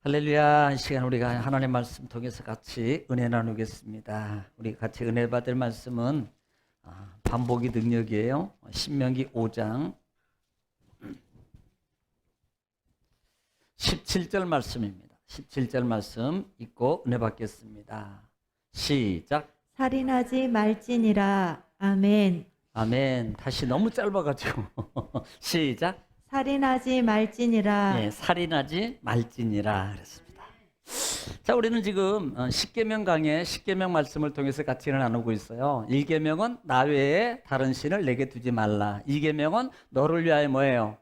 할렐루야. 이 시간 우리가 하나님의 말씀 통해서 같이 은혜 나누겠습니다. 우리 같이 은혜 받을 말씀은 반복의 능력이에요. 신명기 5장 17절 말씀입니다. 17절 말씀 읽고 은혜 받겠습니다. 시작. 살인하지 말지니라. 아멘. 아멘. 다시 너무 짧아가지고 시작. 살인하지 말지니라. 네, 살인하지 말지니라 그랬습니다. 자, 우리는 지금 십계명 강의 십계명 말씀을 통해서 같이 나누고 있어요. 1계명은 나 외에 다른 신을 내게 두지 말라. 2계명은 너를 위하여 뭐예요?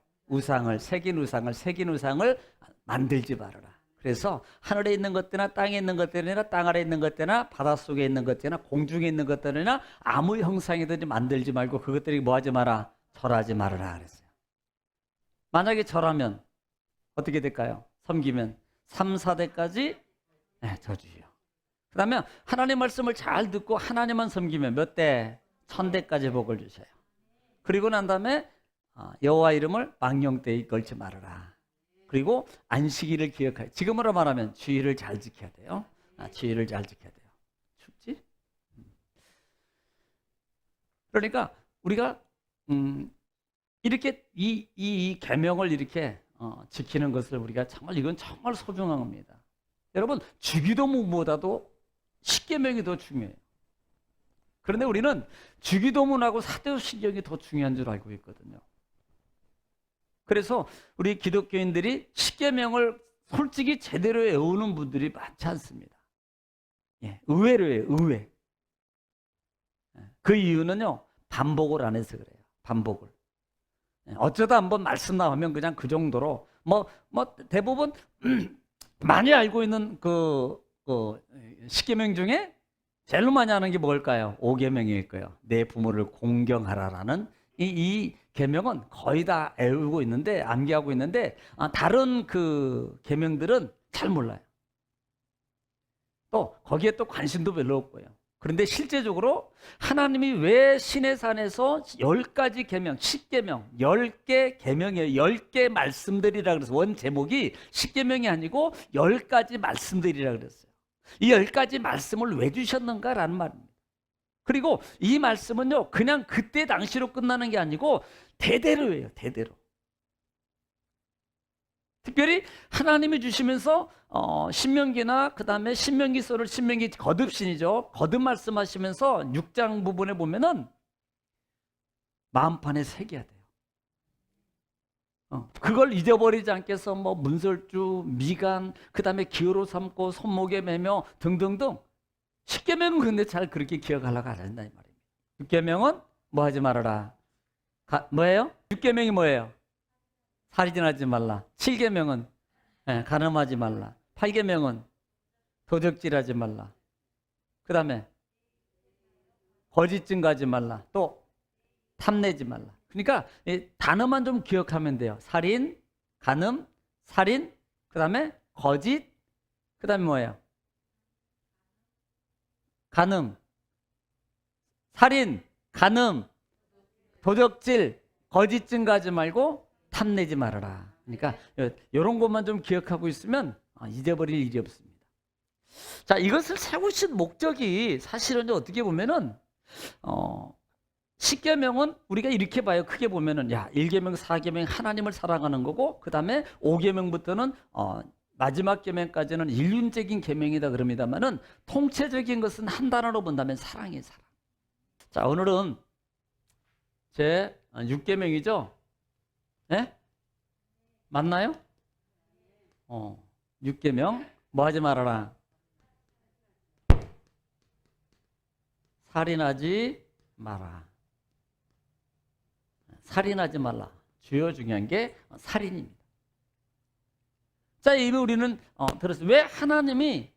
새긴 우상을 만들지 말아라. 그래서 하늘에 있는 것들이나 땅에 있는 것들이나 땅 아래 있는 것들이나 바닷속에 있는 것들이나 공중에 있는 것들이나 아무 형상이든지 만들지 말고 그것들이 뭐하지 마라? 절하지 말아라 그랬어요. 만약에 절하면 어떻게 될까요? 섬기면 3, 4대까지 저주요. 그 다음에 하나님 말씀을 잘 듣고 하나님만 섬기면 몇 대? 1000대까지 복을 주셔요. 그리고 난 다음에 여호와 이름을 망령되이 걸지 말아라. 그리고 안식일을 기억하여, 지금으로 말하면 주일을 잘 지켜야 돼요. 주일을 잘 지켜야 돼요. 춥지? 그러니까 우리가 이렇게 이 계명을 이렇게 지키는 것을 우리가 이건 정말 소중한 겁니다. 여러분, 주기도문보다도 십계명이 더 중요해요. 그런데 우리는 주기도문하고 사도신경이 더 중요한 줄 알고 있거든요. 그래서 우리 기독교인들이 십계명을 솔직히 제대로 외우는 분들이 많지 않습니다. 의외로예요, 의외. 그 이유는요, 반복을 안 해서 그래요. 반복을. 어쩌다 한번 말씀 나오면 그냥 그 정도로 대부분 많이 알고 있는 그 십계명 중에 제일 많이 하는 게 뭘까요? 5계명일 거예요. 내 부모를 공경하라라는 이 계명은 거의 다 외우고 있는데, 암기하고 있는데 다른 그 계명들은 잘 몰라요. 또 거기에 또 관심도 별로 없고요. 그런데 실제적으로 하나님이 왜 시내산에서 10가지 계명, 10계명, 10개 계명이에요. 10개 말씀들이라 그래서 원 제목이 10계명이 아니고 10가지 말씀들이라 그랬어요. 이 10가지 말씀을 왜 주셨는가라는 말입니다. 그리고 이 말씀은요, 그냥 그때 당시로 끝나는 게 아니고 대대로예요, 대대로. 특별히 하나님이 주시면서 신명기나 그 다음에 신명기서를 신명기 거듭신이죠. 거듭 말씀하시면서 6장 부분에 보면은 마음판에 새겨야 돼요. 그걸 잊어버리지 않게 해서 문설주, 미간, 그 다음에 기호로 삼고 손목에 매며 등등등. 10계명은 근데 잘 그렇게 기억하려고 안 한다 이 말입니다. 6계명은 뭐 하지 말아라. 뭐예요? 6계명이 뭐예요? 살인하지 말라. 7계명은 간음하지 말라. 8계명은 도적질하지 말라. 그 다음에 거짓 증거하지 말라. 또 탐내지 말라. 그러니까 단어만 좀 기억하면 돼요. 살인, 간음, 살인, 그 다음에 거짓, 그 다음에 뭐예요? 간음, 살인, 간음, 도적질, 거짓 증거하지 말고 탐내지 말아라. 그러니까 이런 것만 좀 기억하고 있으면 잊어버릴 일이 없습니다. 자, 이것을 세우신 목적이 사실은 어떻게 보면은 10계명은 우리가 이렇게 봐요. 크게 보면은 1계명, 4계명 하나님을 사랑하는 거고, 그 다음에 5계명부터는 마지막 계명까지는 인륜적인 계명이다 그럽니다만은 통체적인 것은 한 단어로 본다면 사랑이에요, 사랑. 자, 오늘은 제 6계명이죠. 네? 맞나요? 6계명 뭐 하지 말아라. 살인하지 마라. 살인하지 말라. 주요 중요한 게 살인입니다. 자, 이미 우리는 들었어요. 왜 하나님이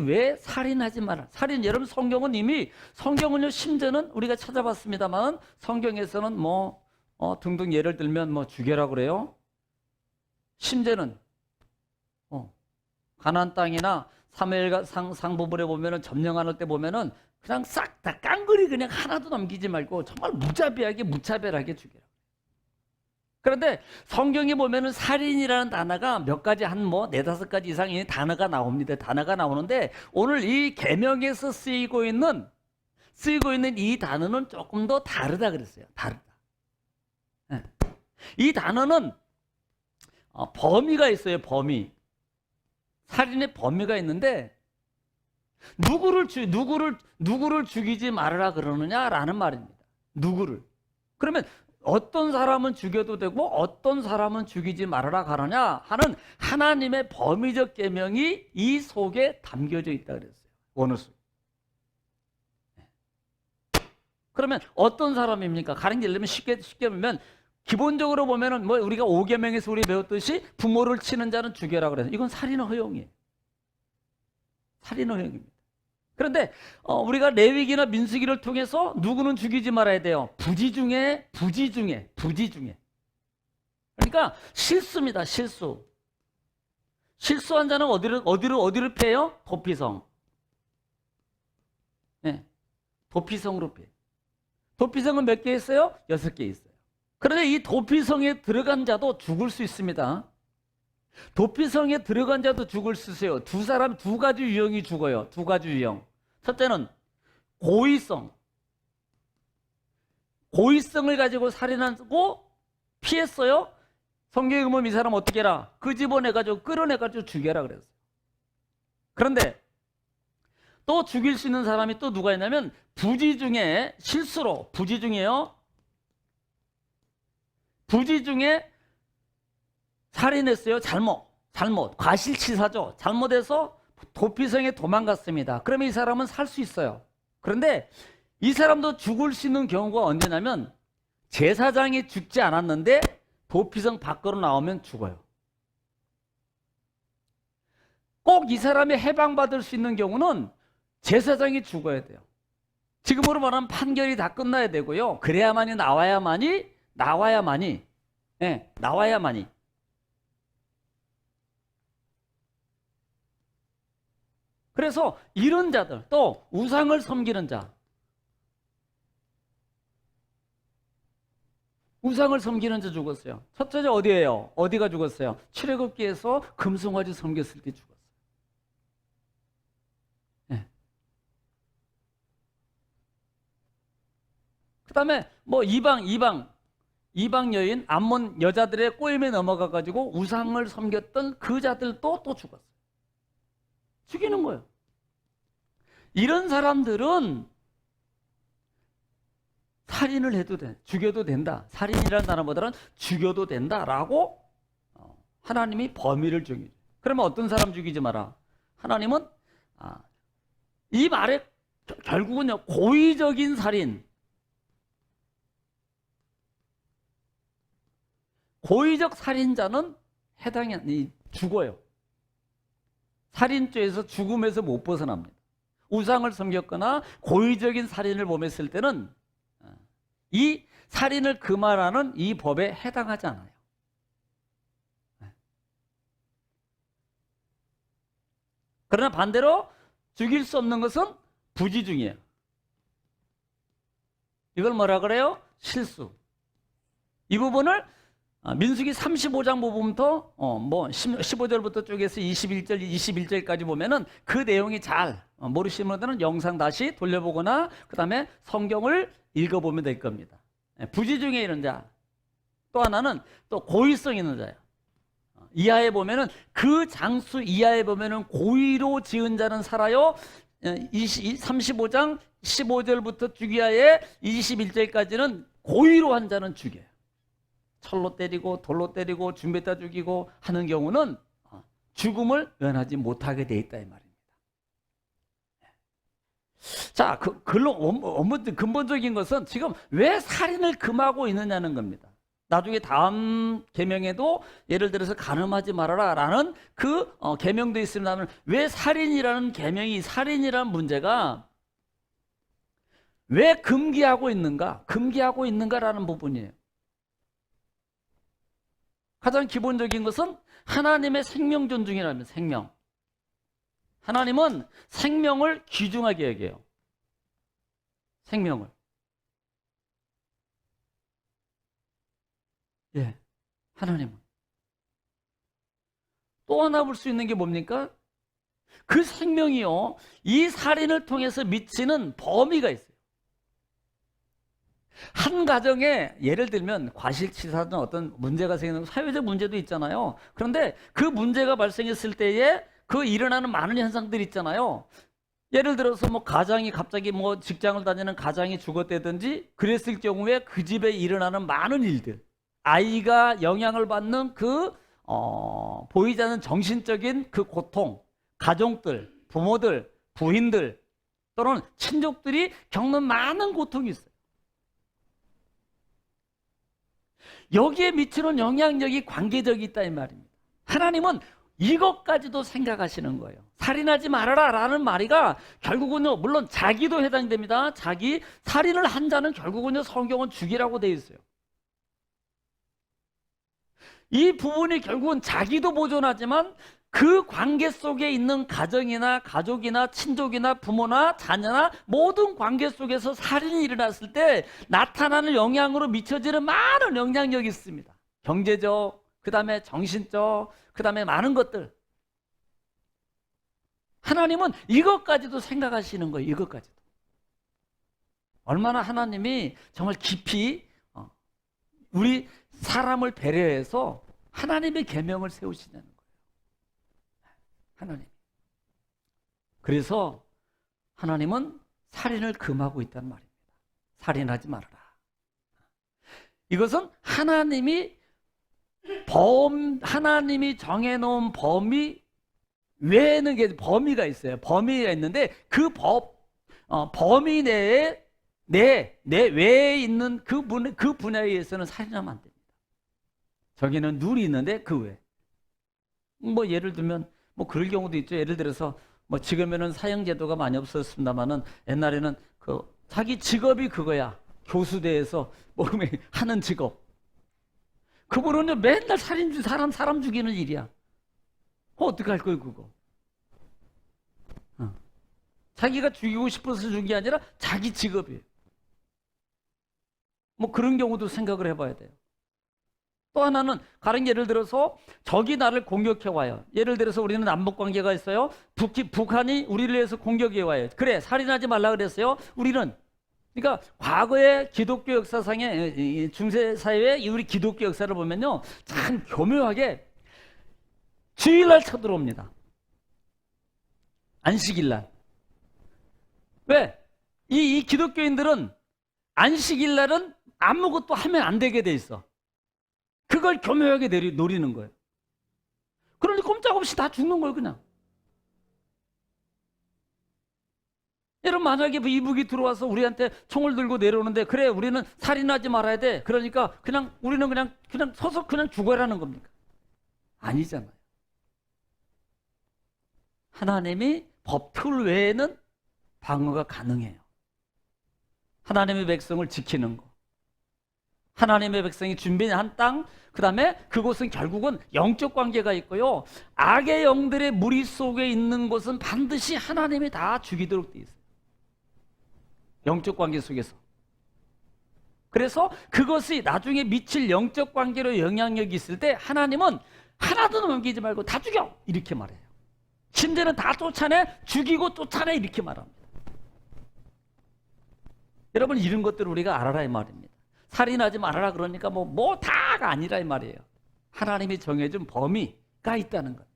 왜 살인하지 마라. 살인, 여러분 성경은요, 심지어는 우리가 찾아봤습니다만 성경에서는 등등 예를 들면 죽여라 그래요. 심지어는 가나안 땅이나 사무엘상 부분에 보면은 점령할 때 보면은 그냥 싹 다 깡그리 그냥 하나도 남기지 말고 정말 무자비하게 무차별하게 죽여라. 그런데 성경에 보면은 살인이라는 단어가 몇 가지 한 뭐 네다섯 가지 이상의 단어가 나옵니다. 단어가 나오는데 오늘 이 계명에서 쓰이고 있는 이 단어는 조금 더 다르다 그랬어요. 다르다. 예. 이 단어는 범위가 있어요. 범위. 살인의 범위가 있는데 누구를 죽이지 말아라 그러느냐라는 말입니다. 누구를. 그러면 어떤 사람은 죽여도 되고 어떤 사람은 죽이지 말아라 가느냐 하는 하나님의 범위적 계명이 이 속에 담겨져 있다 그랬어요. 원어 속에. 그러면 어떤 사람입니까? 가령 예를 들면 쉽게 보면 기본적으로 보면은 뭐 우리가 5계명에서 우리 배웠듯이 부모를 치는 자는 죽여라 그래서 이건 살인의 허용이에요. 살인의 허용입니다. 그런데 우리가 레위기나 민수기를 통해서 누구는 죽이지 말아야 돼요. 부지 중에. 그러니까 실수입니다. 실수한 자는 어디를 패요? 도피성. 네. 도피성으로 패요. 도피성은 몇 개 있어요? 6개 있어요. 그런데 이 도피성에 들어간 자도 죽을 수 있습니다. 도피성에 들어간 자도 죽을 수 있어요. 두 가지 유형이 죽어요. 두 가지 유형. 첫째는 고의성을 가지고 살인하고 피했어요. 성경에 보면 이 사람 어떻게 해라? 끄집어내가지고 끌어내가지고 죽여라 그랬어요. 그런데 또 죽일 수 있는 사람이 또 누가 있냐면 부지 중에 실수로 부지 중에 살인했어요. 잘못 과실치사죠. 잘못해서 도피성에 도망갔습니다. 그러면 이 사람은 살 수 있어요. 그런데 이 사람도 죽을 수 있는 경우가 언제냐면 제사장이 죽지 않았는데 도피성 밖으로 나오면 죽어요. 꼭 이 사람이 해방받을 수 있는 경우는 제사장이 죽어야 돼요. 지금으로 말하면 판결이 다 끝나야 되고요. 그래야만이 나와야만이. 그래서 이런 자들, 또 우상을 섬기는 자. 우상을 섬기는 자 죽었어요. 첫째 어디예요? 어디가 죽었어요? 출애굽기에서 금송아지 섬겼을 때 죽었어요. 네. 그다음에 뭐 이방 여인 암몬 여자들의 꼬임에 넘어가 가지고 우상을 섬겼던 그 자들도 또 죽었어요. 죽이는 거예요. 이런 사람들은 살인을 해도 돼, 죽여도 된다. 살인이라는 단어보다는 죽여도 된다라고 하나님이 범위를 정해요. 그러면 어떤 사람 죽이지 마라. 하나님은 이 말에 결국은요 고의적인 살인, 고의적 살인자는 해당이 죽어요. 살인죄에서 죽음에서 못 벗어납니다. 우상을 섬겼거나 고의적인 살인을 범했을 때는 이 살인을 금하라는 이 법에 해당하지 않아요. 그러나 반대로 죽일 수 없는 것은 부지중이에요. 이걸 뭐라 그래요? 실수. 이 부분을 민수기 35장 부분부터 15절부터 쪽에서 21절까지 보면은 그 내용이 잘 모르시는 분들은 영상 다시 돌려보거나 그다음에 성경을 읽어보면 될 겁니다. 부지 중에 있는 자, 또 하나는 또 고의성 있는 자예요. 이하에 보면은 그 장수 이하에 보면은 고의로 지은 자는 살아요. 35장 15절부터 주기하에 21절까지는 고의로 한 자는 죽여요. 철로 때리고 돌로 때리고 준비다 죽이고 하는 경우는 죽음을 면하지 못하게 돼 있다 이 말입니다. 자, 근본적인 것은 지금 왜 살인을 금하고 있느냐는 겁니다. 나중에 다음 계명에도 예를 들어서 간음하지 말아라라는 그 계명도 있습니다만 왜 살인이라는 계명이 살인이라는 문제가 왜 금기하고 있는가라는 부분이에요. 가장 기본적인 것은 하나님의 생명 존중이라면 생명. 하나님은 생명을 귀중하게 여겨요. 생명을. 예. 하나님은. 또 하나 볼 수 있는 게 뭡니까? 그 생명이요, 이 살인을 통해서 미치는 범위가 있어요. 한 가정에 예를 들면 과실치사든 어떤 문제가 생기는 사회적 문제도 있잖아요. 그런데 그 문제가 발생했을 때에 그 일어나는 많은 현상들이 있잖아요. 예를 들어서 뭐 가장이 갑자기 뭐 직장을 다니는 가장이 죽었다든지 그랬을 경우에 그 집에 일어나는 많은 일들, 아이가 영향을 받는 보이지 않는 정신적인 그 고통, 가족들, 부모들, 부인들 또는 친족들이 겪는 많은 고통이 있어요. 여기에 미치는 영향력이 관계적이 있다 이 말입니다. 하나님은 이것까지도 생각하시는 거예요. 살인하지 말아라 라는 말이가 결국은요, 물론 자기도 해당됩니다. 자기 살인을 한 자는 결국은요, 성경은 죽이라고 되어 있어요. 이 부분이 결국은 자기도 보존하지만 그 관계 속에 있는 가정이나 가족이나 친족이나 부모나 자녀나 모든 관계 속에서 살인이 일어났을 때 나타나는 영향으로 미쳐지는 많은 영향력이 있습니다. 경제적, 그 다음에 정신적, 그 다음에 많은 것들. 하나님은 이것까지도 생각하시는 거예요. 이것까지도. 얼마나 하나님이 정말 깊이 우리 사람을 배려해서 하나님의 계명을 세우시냐는 거예요. 하나님. 그래서 하나님은 살인을 금하고 있다는 말입니다. 살인하지 말아라. 이것은 하나님이 정해놓은 범위 외에는 범위가 있어요. 범위가 있는데 그 범위 내에 내 외에 있는 그 분야에 의해서는 살인하면 안 됩니다. 저기는 룰이 있는데 그 외에. 뭐 예를 들면 뭐 그럴 경우도 있죠. 예를 들어서 뭐 지금에는 사형제도가 많이 없었습니다만은 옛날에는 자기 직업이 그거야. 교수대에서 뭐 하는 직업. 그분은 맨날 사람 죽이는 일이야. 어떻게 할 거예요, 그거? 자기가 죽이고 싶어서 죽인 게 아니라 자기 직업이에요. 뭐 그런 경우도 생각을 해봐야 돼요. 또 하나는 다른 예를 들어서 적이 나를 공격해 와요. 예를 들어서 우리는 남북 관계가 있어요. 북한이 우리를 위해서 공격해 와요. 그래, 살인하지 말라 그랬어요. 우리는 그러니까 과거의 기독교 역사상의 중세 사회의 우리 기독교 역사를 보면요, 참 교묘하게 주일날 쳐들어옵니다. 안식일날. 왜? 이 기독교인들은 안식일날은 아무것도 하면 안 되게 돼 있어. 그걸 교묘하게 노리는 거예요. 그러니 꼼짝없이 다 죽는 거예요, 그냥. 여러분, 만약에 이북이 들어와서 우리한테 총을 들고 내려오는데, 그래, 우리는 살인하지 말아야 돼. 그러니까 우리는 그냥 서서 그냥 죽어라는 겁니까? 아니잖아요. 하나님이 법틀 외에는 방어가 가능해요. 하나님의 백성을 지키는 거. 하나님의 백성이 준비한 땅, 그 다음에 그곳은 결국은 영적 관계가 있고요. 악의 영들의 무리 속에 있는 곳은 반드시 하나님이 다 죽이도록 되어 있어요. 영적 관계 속에서. 그래서 그것이 나중에 미칠 영적 관계로 영향력이 있을 때 하나님은 하나도 넘기지 말고 다 죽여! 이렇게 말해요. 심지어는 다 쫓아내, 죽이고 쫓아내 이렇게 말합니다. 여러분, 이런 것들을 우리가 알아라 이 말입니다. 살인하지 말아라 그러니까 뭐 다가 아니라 이 말이에요. 하나님이 정해준 범위가 있다는 거예요.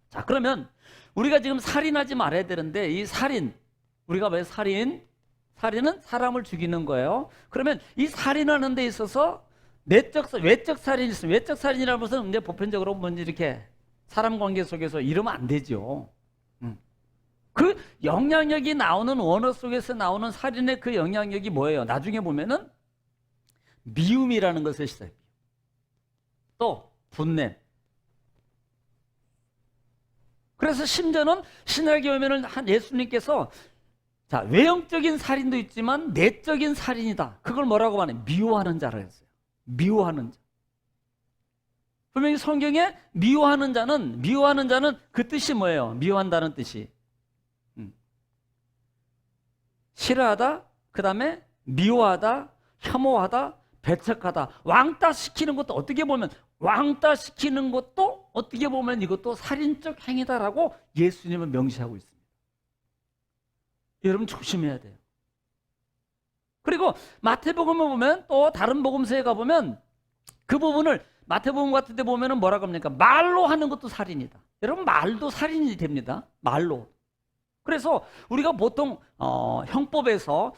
자, 그러면 우리가 지금 살인하지 말아야 되는데 이 살인, 우리가 왜 살인은 사람을 죽이는 거예요. 그러면 이 살인하는 데 있어서 외적 살인이 있어요. 외적 살인이라는 것은 이제 보편적으로 뭔지 이렇게 사람 관계 속에서 이러면 안 되죠. 그 영향력이 나오는 원어 속에서 나오는 살인의 그 영향력이 뭐예요? 나중에 보면은 미움이라는 것을 써요. 또 분냄. 그래서 심지어는 신약에 보면은 예수님께서 자, 외형적인 살인도 있지만 내적인 살인이다. 그걸 뭐라고 말해요? 미워하는 자라 했어요. 미워하는 자. 분명히 성경에 미워하는 자는 그 뜻이 뭐예요? 미워한다는 뜻이 싫어하다, 그 다음에 미워하다, 혐오하다, 배척하다. 왕따 시키는 것도 어떻게 보면 이것도 살인적 행위다라고 예수님은 명시하고 있습니다. 여러분 조심해야 돼요. 그리고 마태복음을 보면 또 다른 복음서에 가보면 그 부분을 마태복음 같은 데 보면은 뭐라고 합니까? 말로 하는 것도 살인이다. 여러분 말도 살인이 됩니다. 말로. 그래서 우리가 보통 형법에서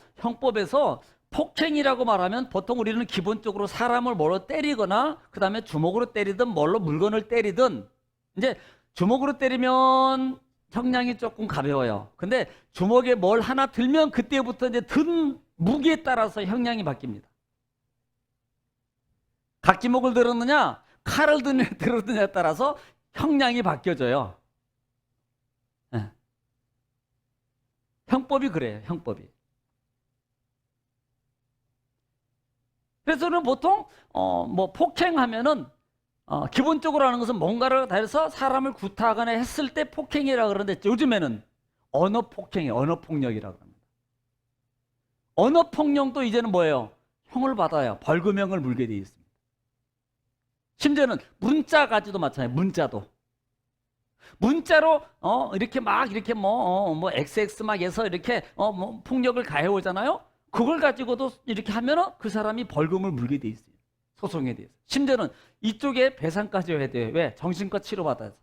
폭행이라고 말하면 보통 우리는 기본적으로 사람을 뭐로 때리거나 그 다음에 주먹으로 때리든 뭘로 물건을 때리든 이제 주먹으로 때리면 형량이 조금 가벼워요. 근데 주먹에 뭘 하나 들면 그때부터 이제 든 무게에 따라서 형량이 바뀝니다. 각기목을 들었느냐 칼을 들었느냐에 따라서 형량이 바뀌어져요. 네. 형법이 그래요. 형법이. 그래서 저는 보통 폭행하면은 기본적으로 하는 것은 뭔가를 다 해서 사람을 구타하거나 했을 때 폭행이라 그러는데 요즘에는 언어 폭행이 언어 폭력이라고 합니다. 언어 폭력도 이제는 뭐예요? 형을 받아요. 벌금형을 물게 돼 있습니다. 심지어는 문자까지도 마찬가지예요. 문자로 이렇게 XX 막 해서 이렇게 폭력을 가해오잖아요. 그걸 가지고도 이렇게 하면은 그 사람이 벌금을 물게 돼 있어요. 소송에 대해서. 심지어는 이쪽에 배상까지 해야 돼요. 왜? 정신과 치료받아서.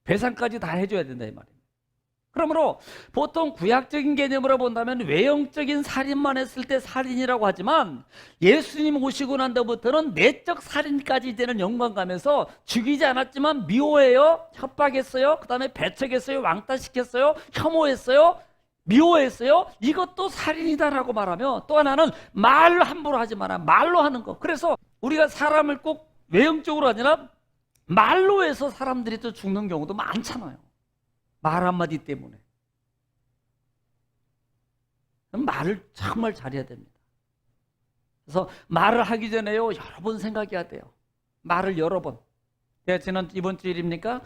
배상까지 다 해줘야 된다 이 말입니다. 그러므로 보통 구약적인 개념으로 본다면 외형적인 살인만 했을 때 살인이라고 하지만 예수님 오시고 난 다음부터는 내적 살인까지 되는 연관가면서 죽이지 않았지만 미워해요, 협박했어요, 그 다음에 배척했어요, 왕따시켰어요, 혐오했어요, 미워했어요. 이것도 살인이다라고 말하며 또 하나는 말 함부로 하지 마라. 말로 하는 거. 그래서 우리가 사람을 꼭 외형적으로 아니라 말로 해서 사람들이 또 죽는 경우도 많잖아요. 말 한마디 때문에. 말을 정말 잘해야 됩니다. 그래서 말을 하기 전에요, 여러 번 생각해야 돼요. 말을 여러 번. 제가 이번 주일입니까?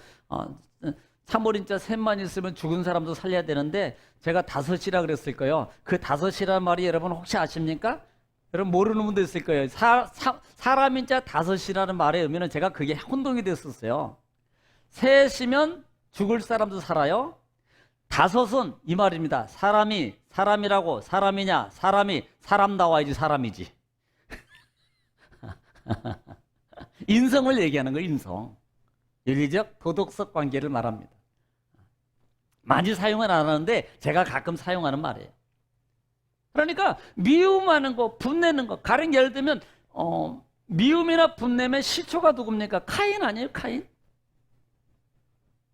참어린자 셋만 있으면 죽은 사람도 살려야 되는데 제가 5이라 그랬을 거예요. 그 5이라는 말이 여러분 혹시 아십니까? 여러분 모르는 분도 있을 거예요. 사람인자 5이라는 말의 의미는 제가 그게 혼동이 됐었어요. 셋이면 죽을 사람도 살아요. 5은 이 말입니다. 사람이라고 사람이냐 사람이 사람 나와야지 사람이지. 인성을 얘기하는 거예요. 인성. 윤리적 도덕적 관계를 말합니다. 많이 사용은 안 하는데 제가 가끔 사용하는 말이에요. 그러니까 미움하는 거, 분내는 거. 가령 예를 들면 미움이나 분내면 시초가 누굽니까? 카인 아니에요? 카인?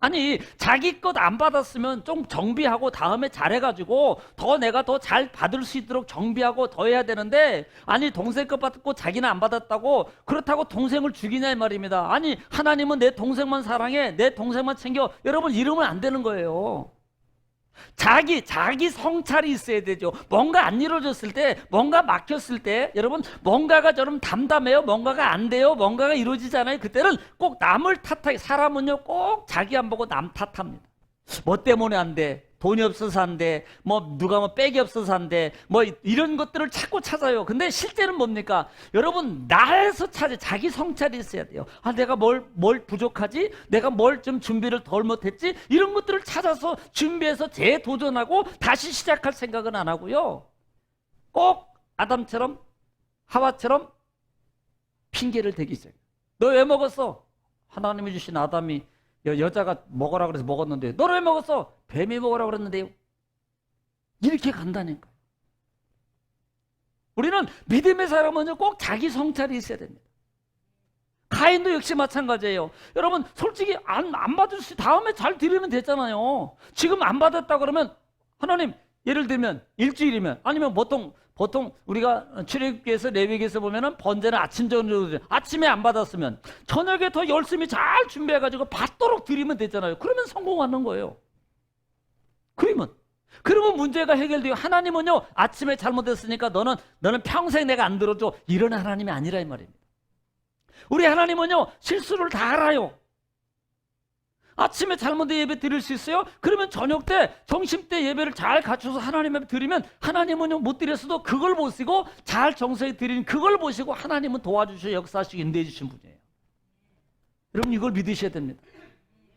아니 자기 것 안 받았으면 좀 정비하고 다음에 잘해가지고 내가 더 잘 받을 수 있도록 정비하고 더 해야 되는데 아니 동생 것 받고 자기는 안 받았다고 그렇다고 동생을 죽이냐 이 말입니다. 아니 하나님은 내 동생만 사랑해, 내 동생만 챙겨. 여러분 이러면 안 되는 거예요. 자기 성찰이 있어야 되죠. 뭔가 안 이루어졌을 때, 뭔가 막혔을 때, 여러분 뭔가가 좀 담담해요. 뭔가가 안 돼요. 뭔가가 이루어지잖아요. 그때는 꼭 남을 탓하기. 사람은요 꼭 자기 안 보고 남 탓합니다. 뭐 때문에 안 돼? 돈이 없어서 안 돼? 누가 백이 없어서 안 돼? 이런 것들을 자꾸 찾아요. 근데 실제는 뭡니까? 여러분 나에서 자기 성찰이 있어야 돼요. 내가 뭘 부족하지? 내가 뭘 좀 준비를 덜 못했지? 이런 것들을 찾아서 준비해서 재도전하고 다시 시작할 생각은 안 하고요. 꼭 아담처럼 하와처럼 핑계를 대기 시작해요. 너 왜 먹었어? 하나님이 주신 아담이 여자가 먹으라 그래서 먹었는데 너는 왜 먹었어? 뱀이 먹으라 그랬는데요. 이렇게 간다니까. 우리는 믿음의 사람은 꼭 자기 성찰이 있어야 됩니다. 가인도 역시 마찬가지예요. 여러분 솔직히 안 받을 수 다음에 잘 드리면 되잖아요. 지금 안 받았다 그러면 하나님 예를 들면 일주일이면 아니면 보통 우리가 출애굽기에서 레위기에서 보면은 번제는 아침 저녁으로 아침에 안 받았으면 저녁에 더 열심히 잘 준비해가지고 받도록 드리면 되잖아요. 그러면 성공하는 거예요. 그러면 문제가 해결돼요. 하나님은요 아침에 잘못했으니까 너는 평생 내가 안 들어줘 이런 하나님이 아니라 이 말입니다. 우리 하나님은요 실수를 다 알아요. 아침에 잘못된 예배 드릴 수 있어요? 그러면 저녁 때, 점심 때 예배를 잘 갖춰서 하나님 앞에 드리면 하나님은 못 드렸어도 그걸 보시고 잘 정성히 드리는 그걸 보시고 하나님은 도와주시고 역사하시고 인도해 주신 분이에요. 여러분 이걸 믿으셔야 됩니다.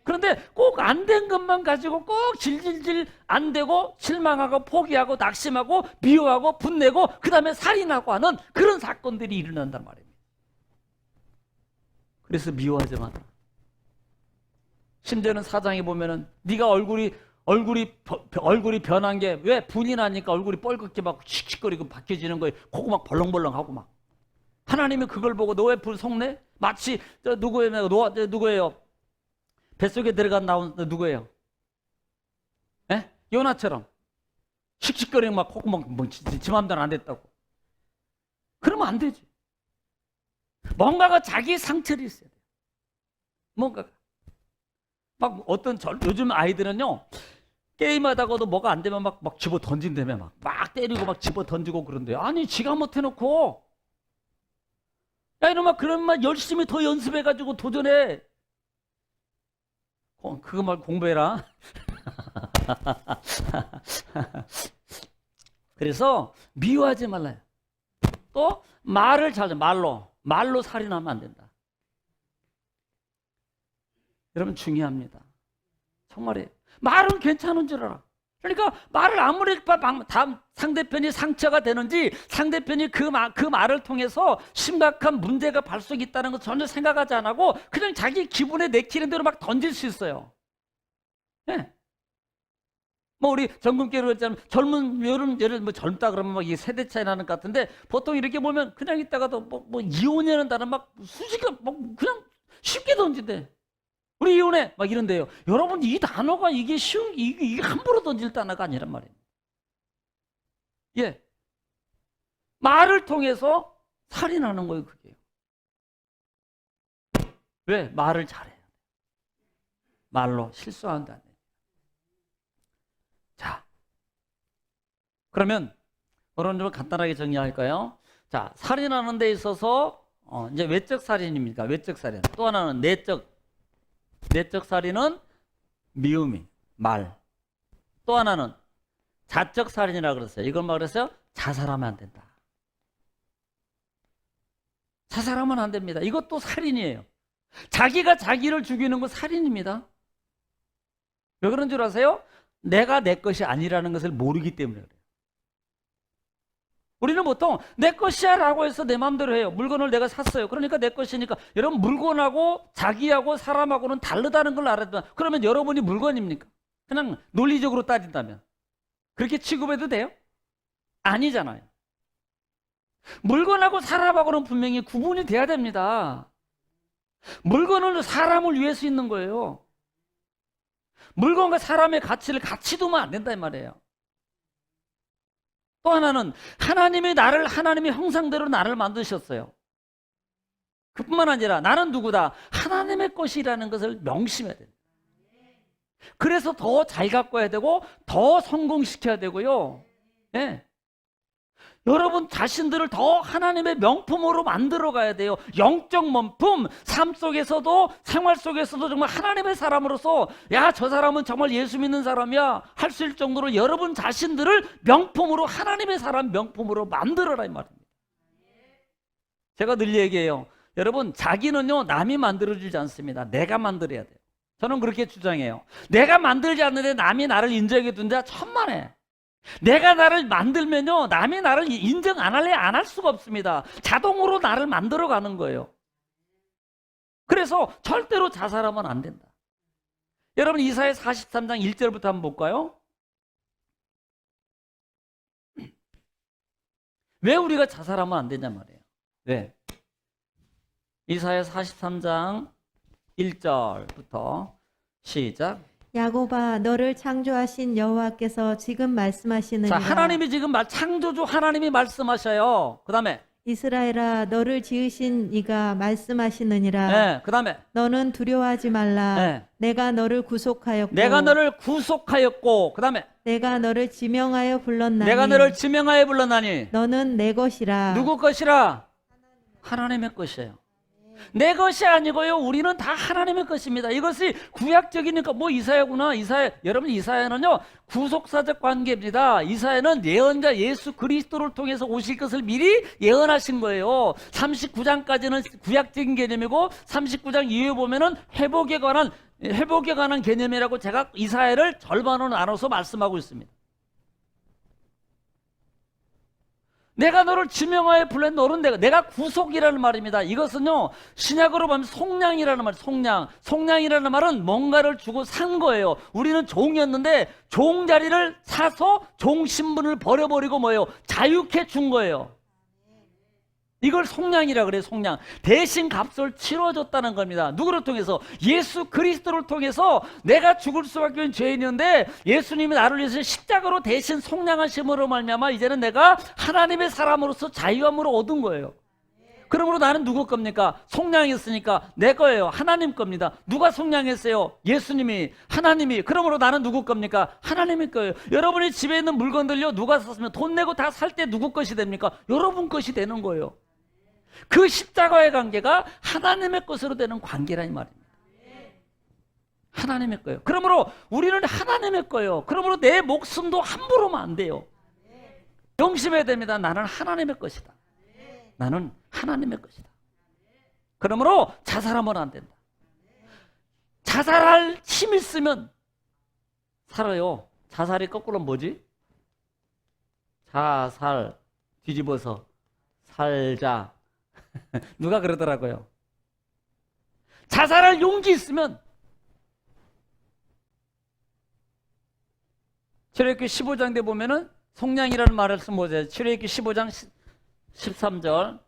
그런데 꼭 안 된 것만 가지고 꼭 질질질 안 되고 실망하고 포기하고 낙심하고 미워하고 분내고 그 다음에 살인하고 하는 그런 사건들이 일어난단 말입니다. 그래서 미워하지 마라. 심지어는 사장에 보면은 네가 얼굴이 변한 게 왜 분이 나니까 얼굴이 뻘겋게 막 씩씩거리고 바뀌어지는 거예요. 코가 막 벌렁벌렁하고 막. 하나님이 그걸 보고 너 왜 불 속내? 마치 누구예요? 뱃속에 들어간 나온 누구예요? 에? 요나처럼 씩씩거리고 막 코가 막 지 맘대로 안 됐다고. 그러면 안 되지. 뭔가가 자기 상처를 있어야 돼요. 뭔가가. 막 어떤 요즘 아이들은요 게임하다가도 뭐가 안 되면 막 집어 던진다며 막 때리고 막 집어 던지고 그런데요. 아니 지가 못해놓고 야 이놈아 그러면 열심히 더 연습해가지고 도전해. 그거 말 공부해라. 그래서 미워하지 말라요. 또 말을 잘 말로 살인하면 안 된다. 여러분 중요합니다. 정말이에요. 말은 괜찮은 줄 알아. 그러니까 말을 아무리 상대편이 상처가 되는지 상대편이 그 말을 통해서 심각한 문제가 발생이 있다는 거 전혀 생각하지 안 하고 그냥 자기 기분에 내키는 대로 막 던질 수 있어요. 네. 뭐 우리 전국계로 했자면 예를 젊다 그러면 막 이 세대 차이 나는 것 같은데 보통 이렇게 보면 그냥 있다가도 뭐 이혼이라는 단어 막 수식을 뭐 그냥 쉽게 던진대. 우리 이혼해 막 이런데요. 여러분 이 단어가 이게 쉬운 이게 함부로 던질 단어가 아니란 말이에요. 예, 말을 통해서 살인하는 거예요. 그게 왜 말을 잘해요? 말로 실수한다는. 자, 그러면 오늘 좀 간단하게 정리할까요? 자, 살인하는 데 있어서 이제 외적 살인입니까? 외적 살인. 또 하나는 내적 살인은 미움이 말. 또 하나는 자적 살인이라고 그랬어요. 이걸 막 그랬어요. 자살하면 안 된다. 자살하면 안 됩니다. 이것도 살인이에요. 자기가 자기를 죽이는 건 살인입니다. 왜 그런 줄 아세요? 내가 내 것이 아니라는 것을 모르기 때문에 그래요. 우리는 보통 내 것이야 라고 해서 내 마음대로 해요. 물건을 내가 샀어요. 그러니까 내 것이니까. 여러분 물건하고 자기하고 사람하고는 다르다는 걸 알았다. 그러면 여러분이 물건입니까? 그냥 논리적으로 따진다면 그렇게 취급해도 돼요? 아니잖아요. 물건하고 사람하고는 분명히 구분이 돼야 됩니다. 물건은 사람을 위해서 있는 거예요. 물건과 사람의 가치를 같이 두면 안 된다 이 말이에요. 또 하나는 하나님의 형상대로 나를 만드셨어요. 그뿐만 아니라 나는 누구다? 하나님의 것이라는 것을 명심해야 돼요. 그래서 더 잘 가꿔야 되고 더 성공시켜야 되고요. 네. 여러분 자신들을 더 하나님의 명품으로 만들어 가야 돼요. 영적 명품, 삶 속에서도 생활 속에서도 정말 하나님의 사람으로서 야, 저 사람은 정말 예수 믿는 사람이야 할 수 있을 정도로 여러분 자신들을 명품으로 하나님의 사람 명품으로 만들어라 이 말입니다. 제가 늘 얘기해요. 여러분 자기는요 남이 만들어주지 않습니다. 내가 만들어야 돼요. 저는 그렇게 주장해요. 내가 만들지 않는데 남이 나를 인정해 둔 자 천만에. 내가 나를 만들면요 남이 나를 인정 안 할래 안 할 수가 없습니다. 자동으로 나를 만들어 가는 거예요. 그래서 절대로 자살하면 안 된다. 여러분 이사야 43장 1절부터 한번 볼까요? 왜 우리가 자살하면 안 되냐 말이에요. 왜? 이사야 43장 1절부터 시작. 야곱아 너를 창조하신 여호와께서 지금 말씀하시느니라. 자, 하나님이 지금 창조주 하나님이 말씀하셔요. 그 다음에 이스라엘아 너를 지으신 이가 말씀하시느니라. 네, 그 다음에 너는 두려워하지 말라. 네. 내가 너를 구속하였고 내가 너를 구속하였고 그 다음에 내가 너를 지명하여 불렀나니 내가 너를 지명하여 불렀나니 너는 내 것이라. 누구 것이라? 하나님의 것이에요. 내 것이 아니고요. 우리는 다 하나님의 것입니다. 이것이 구약적이니까 뭐 이사야구나. 여러분 이사야는요. 구속사적 관계입니다. 이사야는 예언자 예수 그리스도를 통해서 오실 것을 미리 예언하신 거예요. 39장까지는 구약적인 개념이고 39장 이후에 보면은 회복에 관한 개념이라고 제가 이사야를 절반으로 나눠서 말씀하고 있습니다. 내가 너를 지명하여 불렀 너는 내가 구속이라는 말입니다. 이것은요 신약으로 보면 속량이라는 말. 속량이라는 말은 뭔가를 주고 산 거예요. 우리는 종이었는데 종 자리를 사서 종 신분을 버려버리고 뭐예요? 자유케 준 거예요. 이걸 속량이라 그래요. 속량. 대신 값을 치러줬다는 겁니다. 누구를 통해서? 예수 그리스도를 통해서. 내가 죽을 수밖에 없는 죄인이었는데 예수님이 나를 위해서 십자가로 대신 속량하심으로 말미암아 이제는 내가 하나님의 사람으로서 자유함으로 얻은 거예요. 그러므로 나는 누구 겁니까? 속량했으니까 내 거예요. 하나님 겁니다. 누가 속량했어요? 예수님이, 하나님이. 그러므로 나는 누구 겁니까? 하나님의 거예요. 여러분이 집에 있는 물건들요 누가 샀으면 돈 내고 다 살 때 누구 것이 됩니까? 여러분 것이 되는 거예요. 그 십자가의 관계가 하나님의 것으로 되는 관계라 이 말입니다. 하나님의 거예요. 그러므로 우리는 하나님의 거예요. 그러므로 내 목숨도 함부로 하면 안 돼요. 명심해야 됩니다. 나는 하나님의 것이다. 나는 하나님의 것이다. 그러므로 자살하면 안 된다. 자살할 힘 있으면 살아요. 자살이 거꾸로 뭐지? 자살 뒤집어서 살자. 누가 그러더라고요. 자살할 용기 있으면 출애굽기 15장 때 보면은 속량이라는 말을 쓴 모세. 출애굽기 15장 13절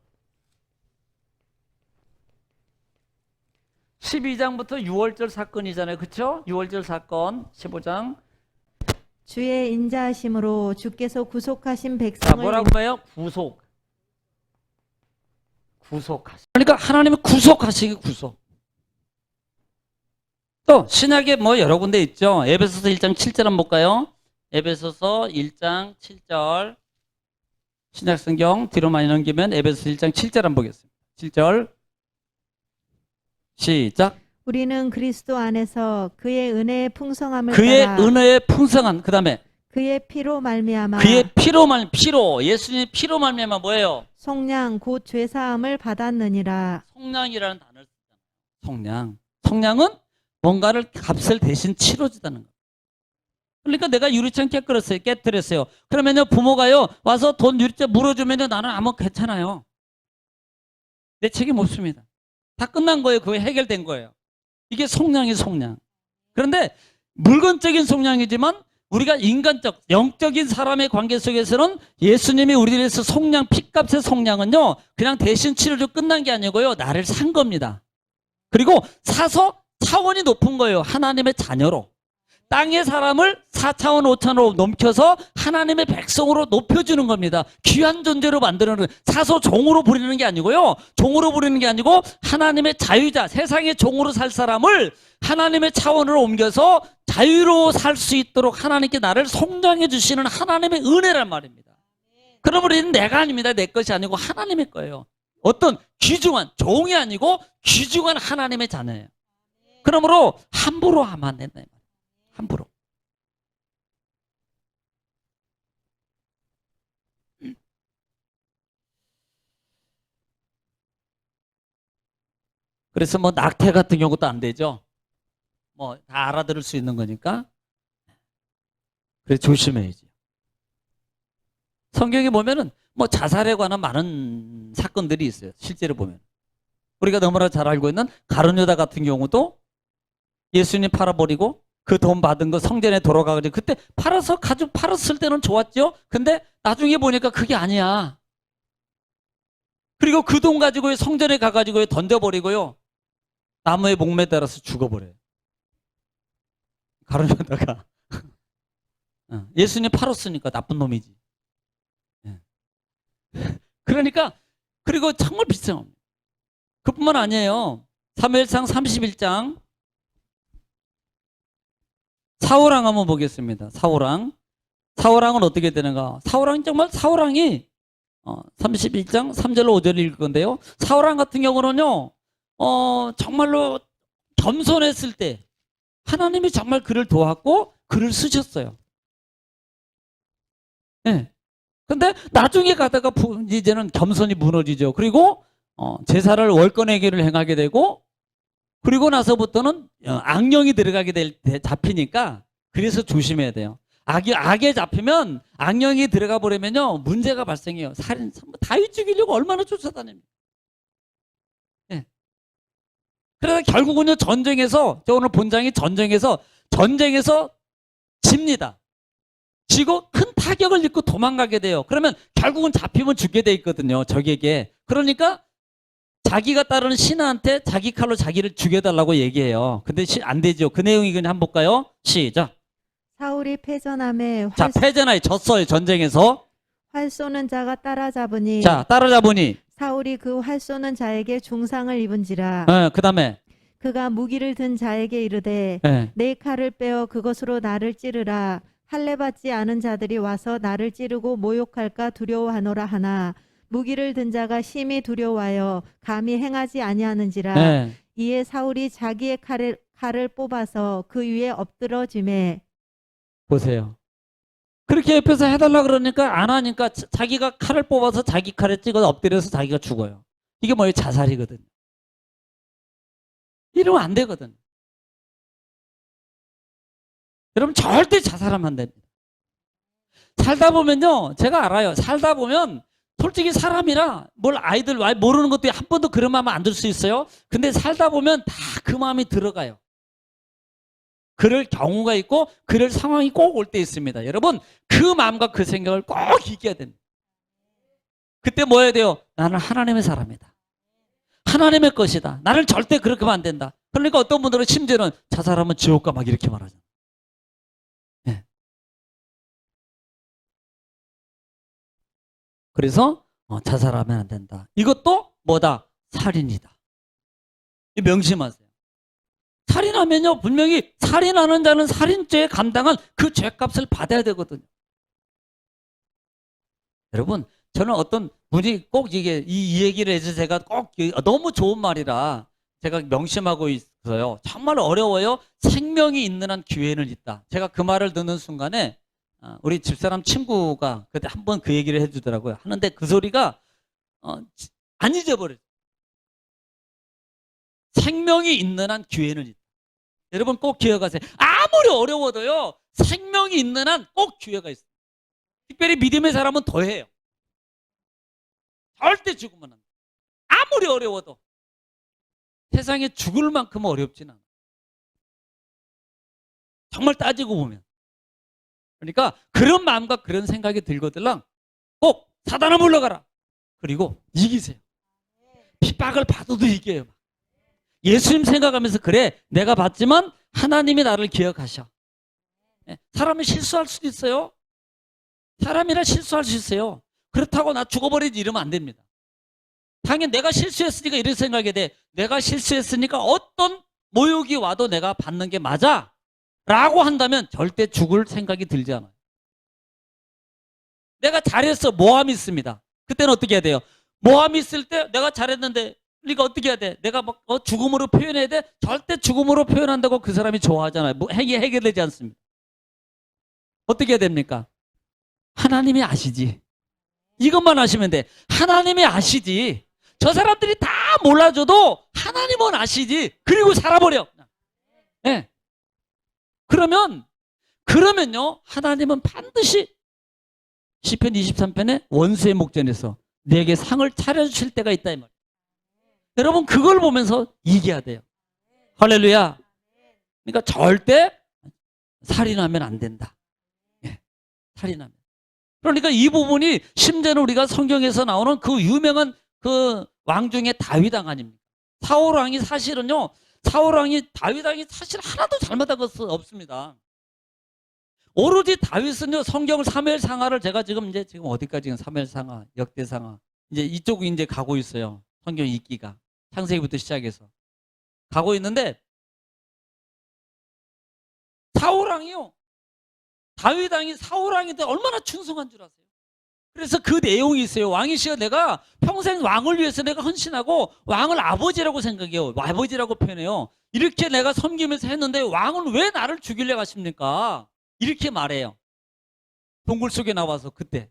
12장부터 6월절 사건이잖아요. 그렇죠? 6월절 사건 15장 주의 인자하심으로 주께서 구속하신 자, 백성을 뭐라고 해요? 구속하시. 그러니까 하나님은 구속하시기 구속. 또 신약에 뭐 여러 군데 있죠. 에베소서 1장 7절 한번 볼까요? 에베소서 1장 7절. 신약 성경 뒤로 많이 넘기면 에베소서 1장 7절 한번 보겠습니다. 7절. 시작. 우리는 그리스도 안에서 그의 은혜의 풍성함을 그의 따라 은혜의 풍성한 그다음에 그의 피로 말미암아 그의 피로 예수님의 피로 말미암아 뭐예요? 속량 곧 죄사함을 받았느니라. 속량이라는 단어를 쓰잖아요. 속량은 뭔가를 값을 대신 치러주다는 거예요. 그러니까 내가 유리창 깨뜨렸어요. 그러면요 부모가요 와서 돈 유리창 물어주면요 나는 아무 괜찮아요. 내 책임 없습니다. 다 끝난 거예요. 그게 해결된 거예요. 이게 속량이 속량. 그런데 물건적인 속량이지만 우리가 인간적, 영적인 사람의 관계 속에서는 예수님이 우리를 위해서 속량, 핏값의 속량은요 그냥 대신 치료로 끝난 게 아니고요 나를 산 겁니다. 그리고 사서 차원이 높은 거예요. 하나님의 자녀로. 땅의 사람을 4차원, 5차원으로 넘겨서 하나님의 백성으로 높여주는 겁니다. 귀한 존재로 만드는 거예요. 사서 종으로 부리는 게 아니고요. 종으로 부리는 게 아니고 하나님의 자유자, 세상의 종으로 살 사람을 하나님의 차원으로 옮겨서 자유로 살 수 있도록 하나님께 나를 속량해 주시는 하나님의 은혜란 말입니다. 그러므로 우리는 내가 아닙니다. 내 것이 아니고 하나님의 거예요. 어떤 귀중한 종이 아니고 귀중한 하나님의 자녀예요. 그러므로 함부로 하면 안 된다. 함부로. 그래서 뭐 낙태 같은 경우도 안 되죠. 뭐 다 알아들을 수 있는 거니까. 그래서 조심해야지. 성경에 보면은 뭐 자살에 관한 많은 사건들이 있어요. 실제로 보면. 우리가 너무나 잘 알고 있는 가룟 유다 같은 경우도 예수님 팔아버리고 그 돈 받은 거 성전에 돌아가가지고 그때 가죽 팔았을 때는 좋았죠. 근데 나중에 보니까 그게 아니야. 그리고 그 돈 가지고 성전에 가가지고 던져버리고요. 나무에 목매달아서 죽어버려요. 가룟유다가 예수님 팔았으니까 나쁜 놈이지. 그러니까 그리고 정말 비싼 겁니다. 그뿐만 아니에요. 사무엘상 31장 사울왕 한번 보겠습니다. 사울왕은 어떻게 되는가? 사울왕이 31장 3절로 5절을 읽을 건데요. 사울왕 같은 경우는요. 정말로 겸손했을 때 하나님이 정말 그를 도왔고 그를 쓰셨어요. 예. 근데 나중에 가다가 이제는 겸손이 무너지죠. 그리고 제사를 월권회계를 행하게 되고, 그리고 나서부터는 악령이 들어가게 될 때 잡히니까, 그래서 조심해야 돼요. 악에 잡히면, 악령이 들어가 버리면요 문제가 발생해요. 살인, 다윗 죽이려고 얼마나 쫓아다닙니까? 예. 그래서 결국은요 전쟁에서, 저 오늘 본장이 전쟁에서 집니다. 지고 큰 타격을 입고 도망가게 돼요. 그러면 결국은 잡히면 죽게 돼 있거든요, 적에게. 그러니까 자기가 따르는 신하한테 자기 칼로 자기를 죽여달라고 얘기해요. 근데 안 되죠. 그 내용이 그냥 한번 볼까요? 시작. 사울이 패전함에 자, 패전하에 졌어요, 전쟁에서. 활 쏘는 자가 따라잡으니 자, 따라잡으니. 사울이 그 활 쏘는 자에게 중상을 입은지라. 그 다음에. 그가 무기를 든 자에게 이르되 네. 내 칼을 빼어 그것으로 나를 찌르라. 할례 받지 않은 자들이 와서 나를 찌르고 모욕할까 두려워하노라 하나 무기를 든 자가 심히 두려워하여 감히 행하지 아니하는지라. 네. 이에 사울이 자기의 칼을 뽑아서 그 위에 엎드러지매. 보세요. 그렇게 옆에서 해달라 그러니까 안 하니까 자기가 칼을 뽑아서 자기 칼에 찍어서 엎드려서 자기가 죽어요. 이게 뭐예요? 자살이거든요. 이러면 안 되거든. 여러분 절대 자살하면 안 됩니다. 살다 보면요, 제가 알아요. 살다 보면 솔직히 사람이라 뭘 아이들 모르는 것도 한 번도 그런 마음 안 들 수 있어요. 근데 살다 보면 다 그 마음이 들어가요. 그럴 경우가 있고 그럴 상황이 꼭 올 때 있습니다. 여러분 그 마음과 그 생각을 꼭 이겨야 됩니다. 그때 뭐 해야 돼요? 나는 하나님의 사람이다. 하나님의 것이다. 나는 절대 그렇게 하면 안 된다. 그러니까 어떤 분들은 심지어는 자살하면 지옥 가 막 이렇게 말하죠. 네. 그래서 자살하면 안 된다. 이것도 뭐다? 살인이다. 명심하세요. 살인하면요 분명히 살인하는 자는 살인죄에 감당한 그 죄값을 받아야 되거든요. 여러분 저는 어떤 분이 꼭 이게 이 얘기를 해서 제가 꼭 너무 좋은 말이라 제가 명심하고 있어요. 정말 어려워요. 생명이 있는 한 기회는 있다. 제가 그 말을 듣는 순간에 우리 집사람 친구가 그때 한번 그 얘기를 해주더라고요. 하는데 그 소리가 안 잊어버려요. 생명이 있는 한 기회는 있다. 여러분 꼭 기억하세요. 아무리 어려워도요 생명이 있는 한 꼭 기회가 있어요. 특별히 믿음의 사람은 더해요. 절대 죽으면 안 돼. 아무리 어려워도 세상에 죽을 만큼 어렵진 않아. 정말 따지고 보면. 그러니까 그런 마음과 그런 생각이 들거들랑 꼭 사단아 물러가라. 그리고 이기세요. 핍박을 받아도 이겨요. 예수님 생각하면서 그래 내가 받지만 하나님이 나를 기억하셔. 사람이 실수할 수도 있어요. 사람이라 실수할 수 있어요. 그렇다고 나 죽어버리지 이러면 안 됩니다. 당연히 내가 실수했으니까 이렇게 생각해야 돼. 내가 실수했으니까 어떤 모욕이 와도 내가 받는 게 맞아 라고 한다면 절대 죽을 생각이 들지 않아요. 내가 잘했어. 모함이 있습니다. 그때는 어떻게 해야 돼요? 모함이 있을 때 내가 잘했는데 그러니까 어떻게 해야 돼? 내가 막 죽음으로 표현해야 돼? 절대 죽음으로 표현한다고 그 사람이 좋아하잖아요. 뭐 해결되지 않습니다. 어떻게 해야 됩니까? 하나님이 아시지. 이것만 아시면 돼. 하나님이 아시지. 저 사람들이 다 몰라줘도 하나님은 아시지. 그리고 살아버려. 네. 그러면요 하나님은 반드시 시편 23편에 원수의 목전에서 내게 상을 차려주실 때가 있다 이 말이에요. 여러분 그걸 보면서 이겨야 돼요. 할렐루야. 그러니까 절대 살인하면 안 된다. 예, 살인하면. 그러니까 이 부분이 심지어는 우리가 성경에서 나오는 그 유명한 그 왕 중에 다윗 왕 아닙니까? 사울 왕이 사실은요. 사울 왕이 다윗 왕이 사실 하나도 잘못한 것은 없습니다. 오로지 다윗은요 성경 사무엘상하를 제가 지금 어디까지 사무엘상하, 역대상하 이제 이쪽이 이제 가고 있어요. 성경 읽기가 창세기부터 시작해서 가고 있는데 사울 왕이요 다윗 왕이 사울 왕한테 얼마나 충성한 줄 아세요? 그래서 그 내용이 있어요. 왕이시여 내가 평생 왕을 위해서 내가 헌신하고 왕을 아버지라고 생각해요. 아버지라고 표현해요. 이렇게 내가 섬기면서 했는데 왕은 왜 나를 죽이려고 하십니까? 이렇게 말해요. 동굴 속에 나와서 그때.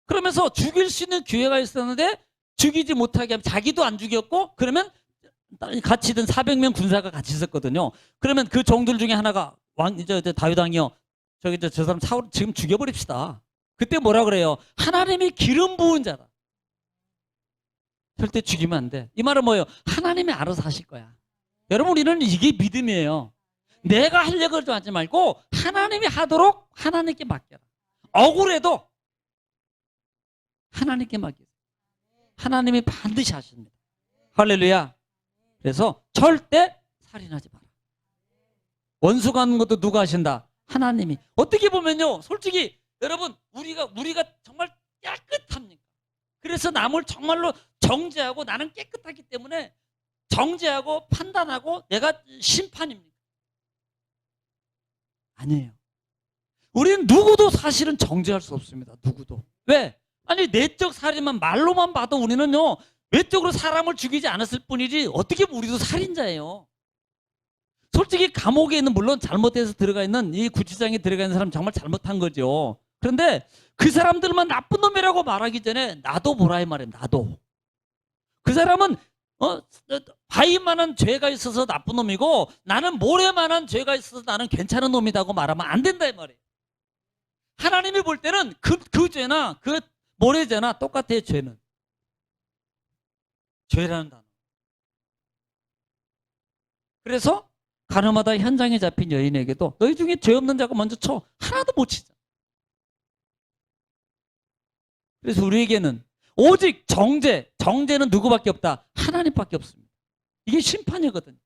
그러면서 죽일 수 있는 기회가 있었는데 죽이지 못하게 하면 자기도 안 죽였고 그러면 같이 있던 400명 군사가 같이 있었거든요. 그러면 그 종들 중에 하나가 다윗 왕이요. 저 사람 사울 지금 죽여버립시다. 그때 뭐라 그래요? 하나님이 기름 부은 자다. 절대 죽이면 안 돼. 이 말은 뭐예요? 하나님이 알아서 하실 거야. 여러분 우리는 이게 믿음이에요. 내가 하려고 하지 말고 하나님이 하도록 하나님께 맡겨라. 억울해도 하나님께 맡기세요. 하나님이 반드시 하십니다. 할렐루야. 그래서 절대 살인하지 마라. 원수 가는 것도 누가 하신다? 하나님이. 어떻게 보면요, 솔직히 여러분 우리가 정말 깨끗합니까? 그래서 남을 정말로 정죄하고 나는 깨끗하기 때문에 정죄하고 판단하고 내가 심판입니까? 아니에요. 우리는 누구도 사실은 정죄할 수 없습니다. 누구도. 왜? 아니 내적 살인만 말로만 봐도 우리는요 외적으로 사람을 죽이지 않았을 뿐이지 어떻게 보면 우리도 살인자예요. 솔직히 감옥에 있는 물론 잘못해서 들어가 있는 이 구치장에 들어가 있는 사람 정말 잘못한 거죠. 그런데 그 사람들만 나쁜 놈이라고 말하기 전에 나도 보라 이 말이에요. 나도. 그 사람은 바위만한 죄가 있어서 나쁜 놈이고 나는 모래만한 죄가 있어서 나는 괜찮은 놈이라고 말하면 안 된다 이 말이에요. 하나님이 볼 때는 그 죄나 그 모래죄나 똑같아요. 죄는. 죄라는 단어. 그래서 가늠하다 현장에 잡힌 여인에게도 너희 중에 죄 없는 자가 먼저 쳐. 하나도 못 치자. 그래서 우리에게는 오직 정죄는 누구밖에 없다? 하나님밖에 없습니다. 이게 심판이거든요.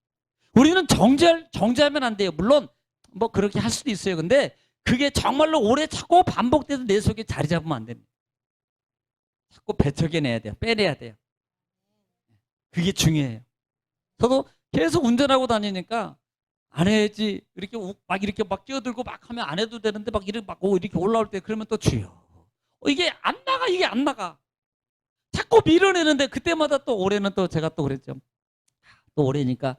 우리는 정죄하면 안 돼요. 물론 뭐 그렇게 할 수도 있어요. 근데 그게 정말로 오래 자꾸 반복돼서 내 속에 자리 잡으면 안 됩니다. 자꾸 배척해내야 돼요. 빼내야 돼요. 그게 중요해요. 저도 계속 운전하고 다니니까 안 해야지 이렇게 막 끼어들고 막 하면 안 해도 되는데 막 이렇게 올라올 때 그러면 또 주여. 이게 안 나가. 자꾸 밀어내는데 그때마다 또 올해는 또 제가 또 그랬죠. 또 올해니까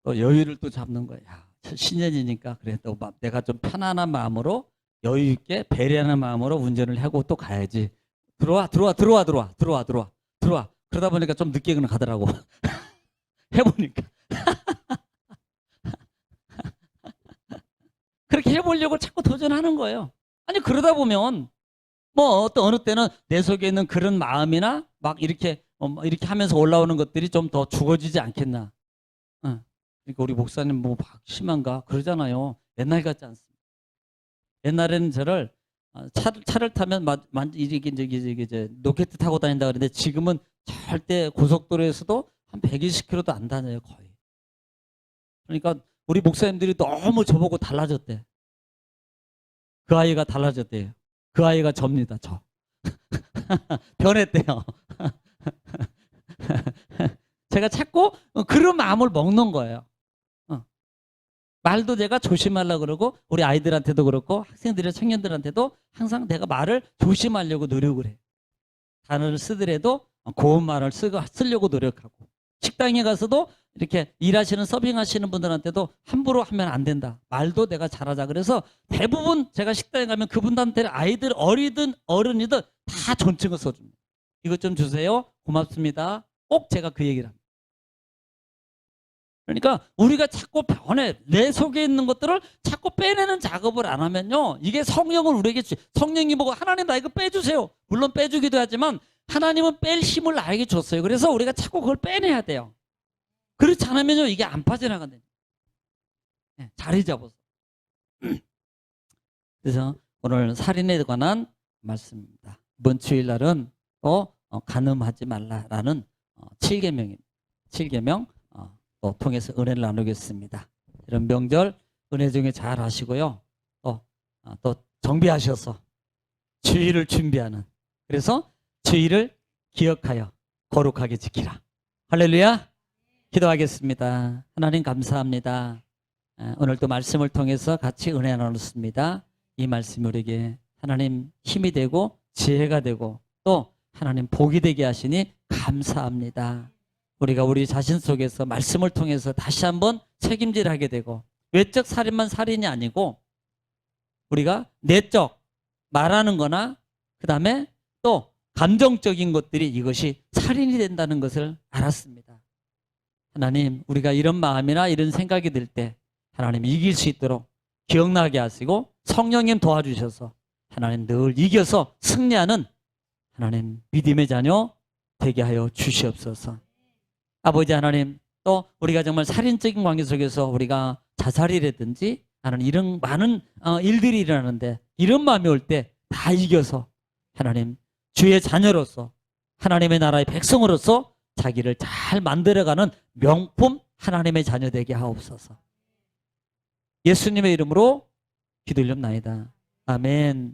또 여유를 또 잡는 거예요. 신년이니까 그래 또 내가 좀 편안한 마음으로 여유 있게 배려하는 마음으로 운전을 하고 또 가야지. 들어와. 그러다 보니까 좀 늦게 가더라고. 해보니까. 그렇게 해보려고 자꾸 도전하는 거예요. 아니 그러다 보면 뭐 어느 때는 내 속에 있는 그런 마음이나 막 이렇게 하면서 올라오는 것들이 좀 더 죽어지지 않겠나. 그러니까 우리 목사님 뭐 심한가 그러잖아요. 옛날 같지 않습니다. 옛날에는 저를 차를 타면 이렇게 이제 로켓 타고 다닌다 그러는데 지금은 절대 고속도로에서도 한 120km도 안 다녀요 거의. 그러니까 우리 목사님들이 너무 저보고 달라졌대. 그 아이가 달라졌대요. 그 아이가 접니다. 저. 변했대요. 제가 자꾸 그런 마음을 먹는 거예요. 말도 제가 조심하려고 그러고 우리 아이들한테도 그렇고 학생들이나 청년들한테도 항상 내가 말을 조심하려고 노력을 해요. 단어를 쓰더라도 고운 말을 쓰려고 노력하고 식당에 가서도 이렇게 일하시는 서빙하시는 분들한테도 함부로 하면 안 된다. 말도 내가 잘하자. 그래서 대부분 제가 식당에 가면 그분들한테 아이들 어리든 어른이든 다 존칭을 써줍니다. 이것 좀 주세요. 고맙습니다. 꼭 제가 그 얘기를 합니다. 그러니까 우리가 자꾸 내 속에 있는 것들을 자꾸 빼내는 작업을 안 하면요. 이게 성령을 우리에게 성령이 보고 하나님 나 이거 빼주세요. 물론 빼주기도 하지만 하나님은 뺄 힘을 나에게 줬어요. 그래서 우리가 자꾸 그걸 빼내야 돼요. 그렇지 않으면요. 이게 안 빠져나간대요. 자리 잡아서. 그래서 오늘 살인에 관한 말씀입니다. 이번 주일날은 또 간음하지 말라라는 7계명입니다. 7계명 또 통해서 은혜를 나누겠습니다. 이런 명절 은혜 중에 잘 하시고요. 또 정비하셔서 주일을 준비하는 그래서 주일을 기억하여 거룩하게 지키라. 할렐루야. 기도하겠습니다. 하나님 감사합니다. 오늘도 말씀을 통해서 같이 은혜 나눴습니다. 이 말씀이 우리에게 하나님 힘이 되고 지혜가 되고 또 하나님 복이 되게 하시니 감사합니다. 우리가 우리 자신 속에서 말씀을 통해서 다시 한번 책임질 하게 되고 외적 살인만 살인이 아니고 우리가 내적 말하는 거나 그 다음에 또 감정적인 것들이 이것이 살인이 된다는 것을 알았습니다. 하나님 우리가 이런 마음이나 이런 생각이 들 때 하나님 이길 수 있도록 기억나게 하시고 성령님 도와주셔서 하나님 늘 이겨서 승리하는 하나님 믿음의 자녀 되게 하여 주시옵소서. 아버지 하나님 또 우리가 정말 살인적인 관계 속에서 우리가 자살이라든지 하나님 이런 많은 일들이 일어나는데 이런 마음이 올 때 다 이겨서 하나님 주의 자녀로서 하나님의 나라의 백성으로서 자기를 잘 만들어가는 명품 하나님의 자녀 되게 하옵소서. 예수님의 이름으로 기도 올립나이다. 아멘.